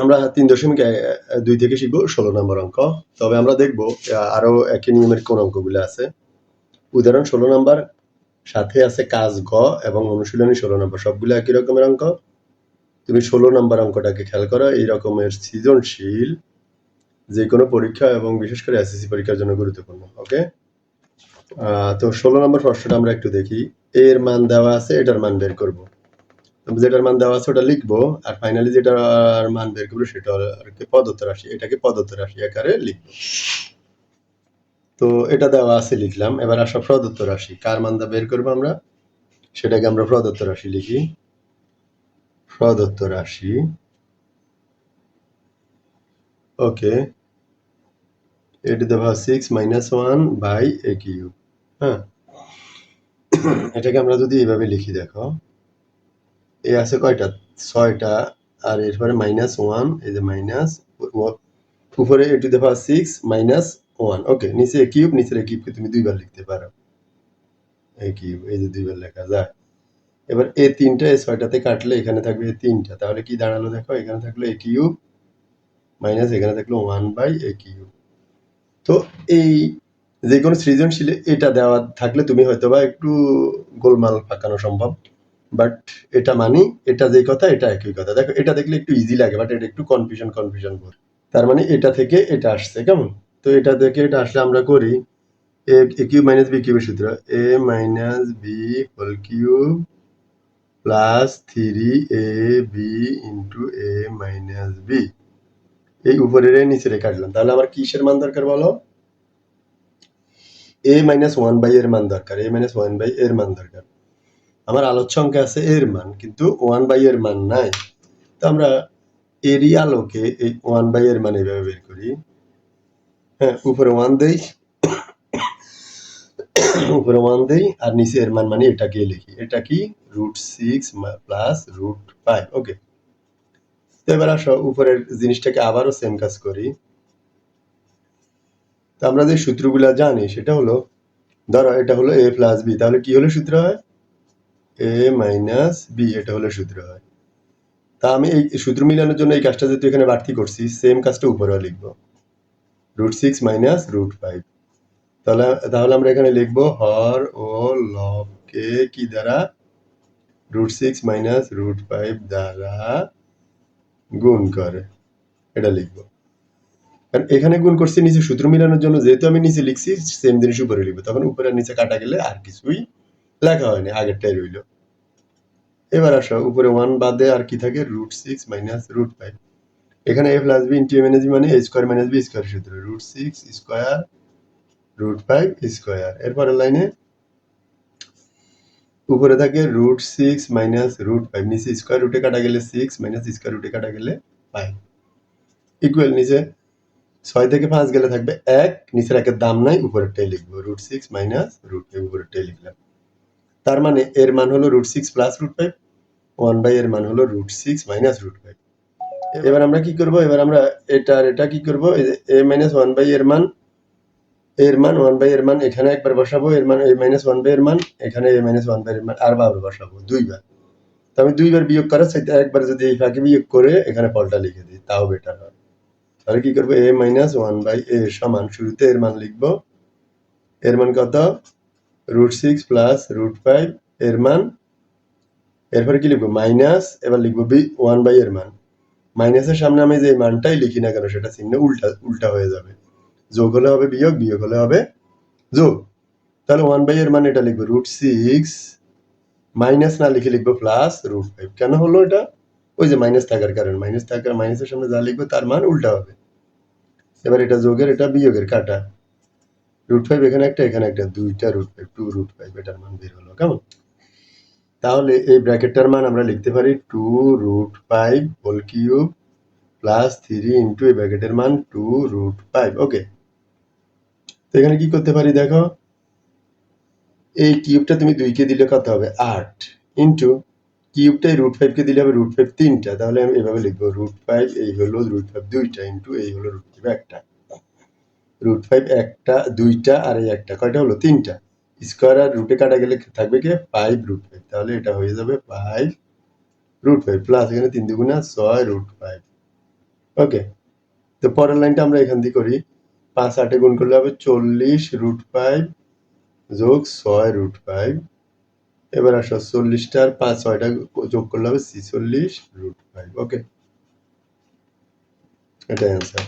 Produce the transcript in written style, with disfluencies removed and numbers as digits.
আমরা 3.2 থেকে শিখবো 16 নম্বর অঙ্ক। তবে আমরা দেখব আরো একই নিয়মের কোন অঙ্কগুলো আছে। উদাহরণ 16 নম্বর, সাথে আছে কাজ গ এবং অনুশীলনী 16 নম্বর, সবগুলো একই রকমের অঙ্ক। তুমি 16 নম্বর অঙ্কটাকে খেয়াল করো। এই রকমের সৃজনশীল যে কোনো পরীক্ষা এবং বিশেষ করে এসএসসি পরীক্ষার জন্য গুরুত্বপূর্ণ। ওকে, তো 16 নম্বর প্রশ্নটা আমরা একটু দেখি। এর মান দেওয়া আছে, এটার মান বের করব। যেটার মান দেওয়া আছে ওটা লিখবো, আর ফাইনালি যেটার মান বের করবো সেটা প্রদত্ত রাশি, এটাকে প্রদত্ত রাশি আকারে লিখবো। তো এটা দেওয়া আছে লিখলাম। এবার আসো প্রদত্ত রাশি, কার মানটা বের করবো আমরা, সেটাকে আমরা প্রদত্ত রাশি লিখি। প্রদত্ত রাশি, ওকে, a to the power 6 minus 1 by a cube। হ্যাঁ, এটাকে আমরা যদি এইভাবে লিখি, দেখো এ আছে কয়টা, 6টা, আর এরপরে -1, এই যে মাইনাস, উপরে a to the power 6 minus 1, ওকে, নিচে a কিউব, নিচের a কিউবকে তুমি দুইবার লিখতে পারো, a কিউব, এই যে দুইবার লেখা যায়। এবার এ 3টা এ 6টাতে কাটলে এখানে থাকবে এ 3টা, তাহলে কি দাঁড়ালো দেখো, এখানে থাকলো a কিউব মাইনাস এখানে থাকলো 1 বাই a কিউব। তো এই যে কোনো সৃজনশীলে এটা দেওয়া থাকলে তুমি হয়তোবা একটু গোলমাল পাকানো সম্ভব, বাট এটা মানি, এটা যেই কথা এটা একই কথা। দেখো এটা দেখলে একটু ইজি লাগে, বাট এটা একটু কনফিউশন বোধ। তার মানে এটা থেকে এটা আসছে, কেমন? তো এটা থেকে এটা আসলে আমরা করি এ কিউব মাইনাস বি কিউবের সূত্র, A minus B whole cube plus 3ab into A minus B. এই উপরের নিচে কাটলাম, তাহলে আমার কিসের মান দরকার বলো? a মাইনাস 1 বাই এর মান দরকার, a মাইনাস 1 বাই এর মান দরকার। আমার আলোচ্য অঙ্কে আছে এর মান, কিন্তু 1 বাই এর মান নাই। তো আমরা এরই আলোকে এই 1 বাই এর মান এইভাবে বের করি। হ্যাঁ, উপরে 1 দেই, উপরে 1 দেই, আর নিচে এর মান মানে এটাকে লিখি। এটা কি √6 প্লাস √5। ওকে, তো এবার আসো উপরের জিনিসটাকে আবারও সেম কাজ করি। তো আমরা যে সূত্রগুলা জানি সেটা হলো, ধরো এটা হলো a প্লাস বি, তাহলে কি হলো সূত্র হয় a মাইনাস বি, এটা হলো সূত্র হয়। তা আমি এই সূত্র মিলানোর জন্য এই কাজটা যেহেতু এখানে বাড়তি করছি, সেম কাজটা উপরেও লিখবো, √6 মাইনাস √5। তাহলে আমরা এখানে লিখবো হর ও লবকে কি দ্বারা, √6 মাইনাস √5 দ্বারা গুণ করে, এটা লিখবো। কারণ এখানে গুণ করছি নিচে সূত্র মিলানোর জন্য, যেহেতু আমি নিচে লিখছি সেম জিনিস উপরে লিখবো, তখন উপরে আর নিচে কাটা গেলে আর কিছুই লেখা হয়নি, আগেরটাই রইল। এবার আসো উপরে 1 বাদে আর কি থাকে, √6 মাইনাস √5। এখানে a plus b into a minus b মানে a square minus b square সূত্র, √6 স্কয়ার √5 স্কয়ার। এরপরের লাইনে উপরে থাকে √6 মাইনাস √5, নিচে স্কয়ার রুটে কাটা গেলে 6 মাইনাস স্কয়ার রুটে কাটা গেলে 5, ইকুয়াল নিচে 6 থেকে 5 গেলে থাকবে 1, নিচের একের দাম নাই, উপরেরটাই লিখবো, √6 মাইনাস √5, উপরেরটাই লিখলাম। তার মানে এর মান হলো √6 প্লাস √5, 1 বাই এর মান হলো √6 মাইনাস √5। এবার আমরা কি করব, এবার আমরা এটা কি করব, এই যে a মাইনাস 1 বাই এর মান, 1 বাই এর মান এখানে একবার বসাবো, এর মান a মাইনাস 1 বাই এর মান, এখানে a মাইনাস 1 বাই এর মান আর বার বসাবো, দুইবার। তো আমি দুইবার বিয়োগ করার চাইতে একবার যদি এই ফাঁকে বিয়োগ করে এখানে ফলটা লিখে দিই, তাও বেটার হয়। তাহলে কি করবো, a মাইনাস 1 বাই a সমান, শুরুতে এর মান লিখবো, এর মান কত, √6 প্লাস √5 এর মান, এরপরে কি লিখবো মাইনাস, এবার লিখবো 1 বাই এর মান। মাইনাসের সামনে আমি যে মানটাই লিখি না কেন সেটা চিহ্ন উল্টা হয়ে যাবে, যোগ হলে হবে বিয়োগ, বিয়োগ হলে হবে যোগ। তাহলে 1 বাই এর মান এটা লিখবো √6, মাইনাস না লিখে লিখবো প্লাস √5। কেন হলো এটা, ওই যে মাইনাস থাকার কারণ, মাইনাসের সামনে যা লিখবো তার মান উল্টা হবে। এবার এটা যোগের, এটা বিয়োগের, কাটা, √5 এখানে একটা, এখানে একটা, দুইটা √5, 2√5, এটার মান বের হলো, কেমন? তাহলে এই ব্র্যাকেটটার মান আমরা লিখতে পারি 2√5 হোল কিউব প্লাস 3 ইন্টু এই ব্র্যাকেটের মান 2√5। ওকে, তো এখানে কি করতে পারি দেখো, এই কিউবটা তুমি 2 কে দিলে কত হবে 8, ইন্টু কিউবটাই √5 কে দিলে হবে √5 3টা, তাহলে আমি এভাবে লিখবো, √5 এই হলো √5 2টা, ইন্টু এই হলো √5 একটা, √5 একটা, 2টা, আর এই একটা, কয়টা হলো 3টা, স্কয়ার আর রুটে কাটা গেলে থাকবে কি 5√5, তাহলে এটা হয়ে যাবে 5√5 প্লাস এখানে 3 দুগুণা 6 √5, ওকে, তো পরের লাইনটা আমরা এখান দিয়ে করি। 5 8 গুণ করলে হবে 40√5 যোগ 6√5। এবার আসো 40টা আর 5 6টা যোগ করলে হবে 46√5। ওকে, এটাই অ্যান্সার।